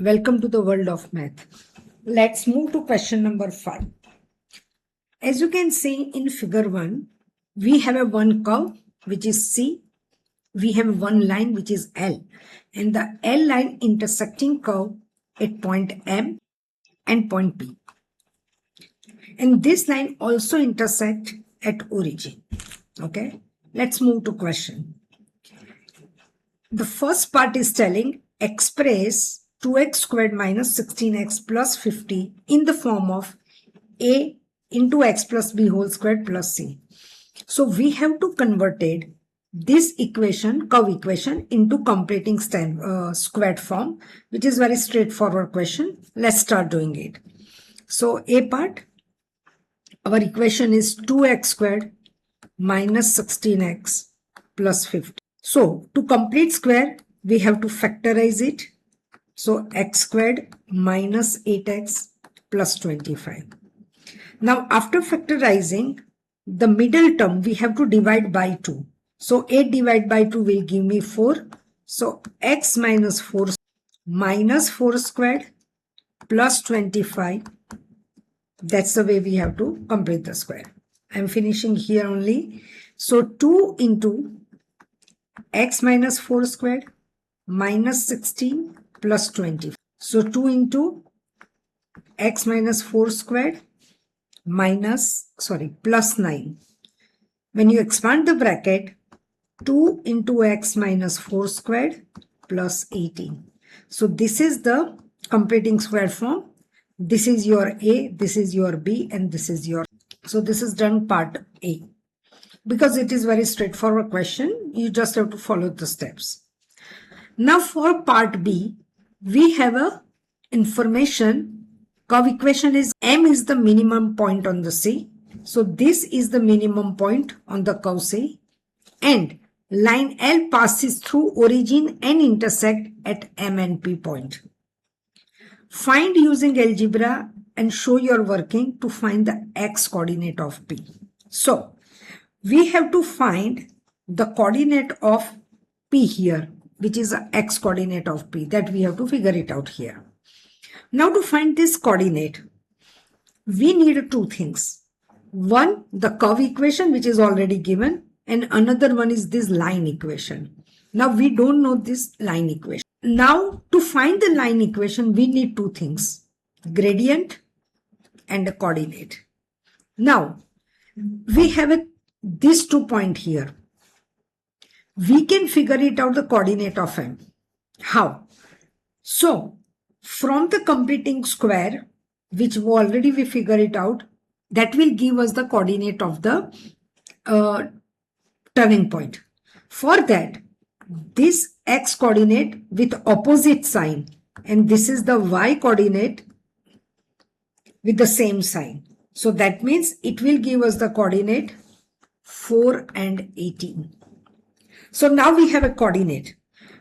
Welcome to the world of math. Let's move to question number 5. As you can see in figure 1, we have a one curve which is C. We have one line which is L, and the L line intersecting curve at point M and point P. And this line also intersect at origin. Okay, let's move to question. The first part is telling express 2x squared minus 16x plus 50 in the form of a into x plus b whole squared plus c. So we have to convert this equation, curve equation, into completing squared form, which is very straightforward question. Let's start doing it. So a part, our equation is 2x squared minus 16x plus 50. So to complete square, we have to factorize it. So x squared minus 8x plus 25. Now after factorizing, the middle term we have to divide by 2. So 8 divided by 2 will give me 4. So x minus 4 minus 4 squared plus 25. That's the way we have to complete the square. I'm finishing here only. So 2 into x minus 4 squared minus 16 plus 20. So 2 into x minus 4 squared plus 9. When you expand the bracket, 2 into x minus 4 squared plus 18. So this is the completing square form. This is your A, this is your B, and this is your... So this is done part A. Because it is very straightforward question, you just have to follow the steps. Now for part B, we have a information. Curve equation is M is the minimum point on the C. So this is the minimum point on the curve C. And line L passes through origin and intersect at M and P point. Find using algebra and show your working to find the x coordinate of P. So we have to find the coordinate of P here, which is the x coordinate of P, that we have to figure it out here. Now to find this coordinate, we need two things. One, the curve equation, which is already given, and another one is this line equation. Now we don't know this line equation. Now to find the line equation, we need two things, gradient and a coordinate. Now we have this 2 point here. We can figure it out the coordinate of M. How? So from the completing square, which already we figure it out, that will give us the coordinate of the turning point. For that, this x coordinate with opposite sign, and this is the y coordinate with the same sign. So that means it will give us the coordinate 4 and 18. So now we have a coordinate.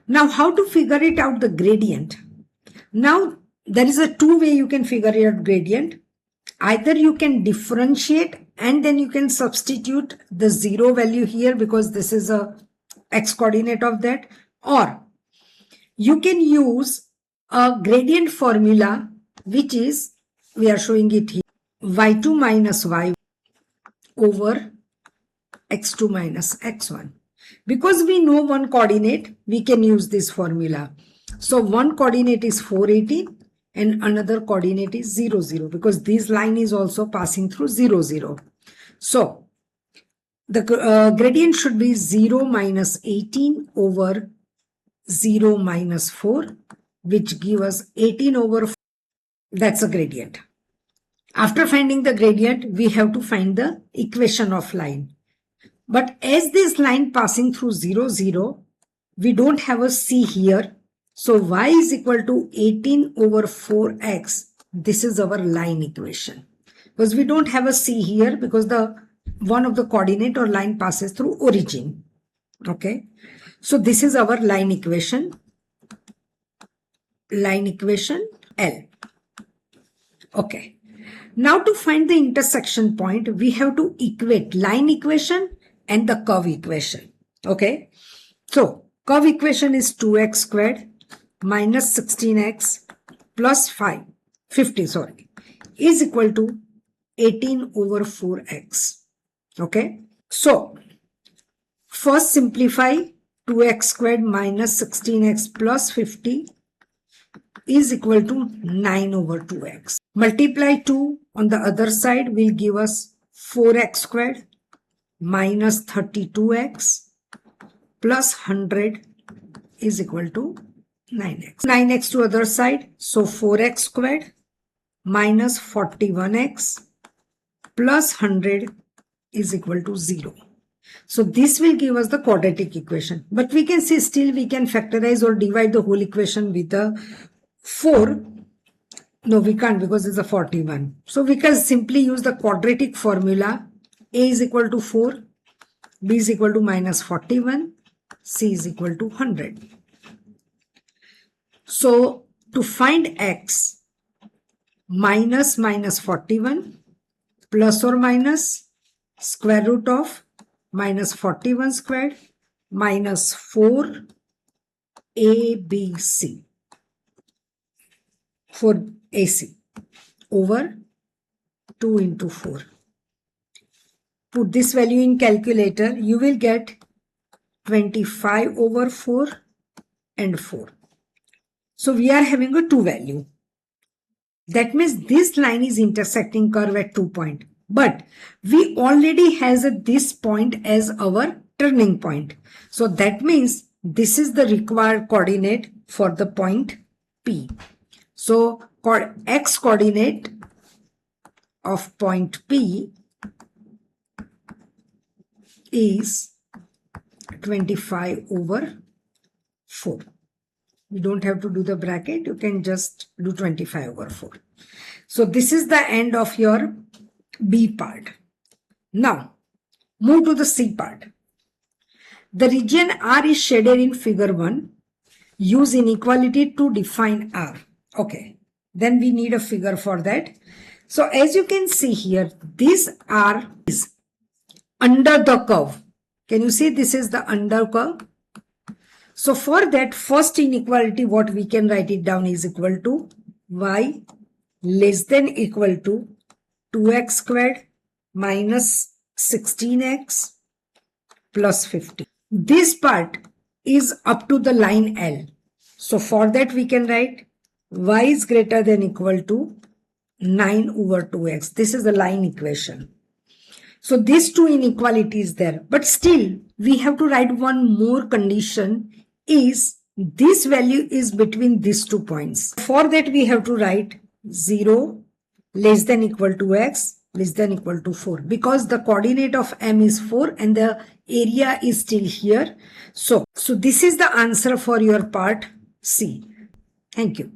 Now how to figure it out the gradient? Now there is a two way you can figure out gradient. Either you can differentiate and then you can substitute the 0 value here because this is a x coordinate of that, or you can use a gradient formula, which is, we are showing it here, y2 minus y over x2 minus x1. Because we know one coordinate, we can use this formula. So one coordinate is 418 and another coordinate is 0, 0, because this line is also passing through 0, 0. So the gradient should be 0 minus 18 over 0 minus 4, which gives us 18 over 4. That's a gradient. After finding the gradient, we have to find the equation of line. But as this line passing through 0, 0, we don't have a C here. So y is equal to 18 over 4x. This is our line equation. Because we don't have a C here because the one of the coordinate or line passes through origin. Okay. So this is our line equation. Line equation L. Okay. Now to find the intersection point, we have to equate line equation and the curve equation. Okay. So curve equation is 2x squared minus 16x plus 50, sorry, is equal to 18 over 4x. Okay. So, first simplify 2x squared minus 16x plus 50 is equal to 9 over 2x. Multiply 2 on the other side will give us 4x squared minus 32x plus 100 is equal to 9x. 9x to other side, so 4x squared minus 41x plus 100 is equal to 0. So this will give us the quadratic equation. But we can see still we can factorize or divide the whole equation with the 4. No, we can't because it's a 41. So we can simply use the quadratic formula. A is equal to 4, B is equal to minus 41, C is equal to 100. So to find x, minus 41 plus or minus square root of minus 41 squared minus 4 ABC for AC over 2 into 4. Put this value in calculator, you will get 25 over 4 and 4. So we are having a 2 value. That means this line is intersecting curve at 2 points. But we already has this point as our turning point. So that means this is the required coordinate for the point P. So x coordinate of point P is 25 over 4. You don't have to do the bracket. You can just do 25 over 4. So this is the end of your B part. Now, move to the C part. The region R is shaded in figure 1. Use inequality to define R. Okay, then we need a figure for that. So as you can see here, this R is under the curve. Can you see this is the under curve? So for that first inequality, what we can write it down is equal to y less than equal to 2x squared minus 16x plus 50. This part is up to the line L. So for that we can write y is greater than equal to 9 over 2x. This is the line equation. So these two inequalities there. But still we have to write one more condition is this value is between these 2 points. For that we have to write 0 less than equal to x less than equal to 4 because the coordinate of M is 4 and the area is still here. So this is the answer for your part C. Thank you.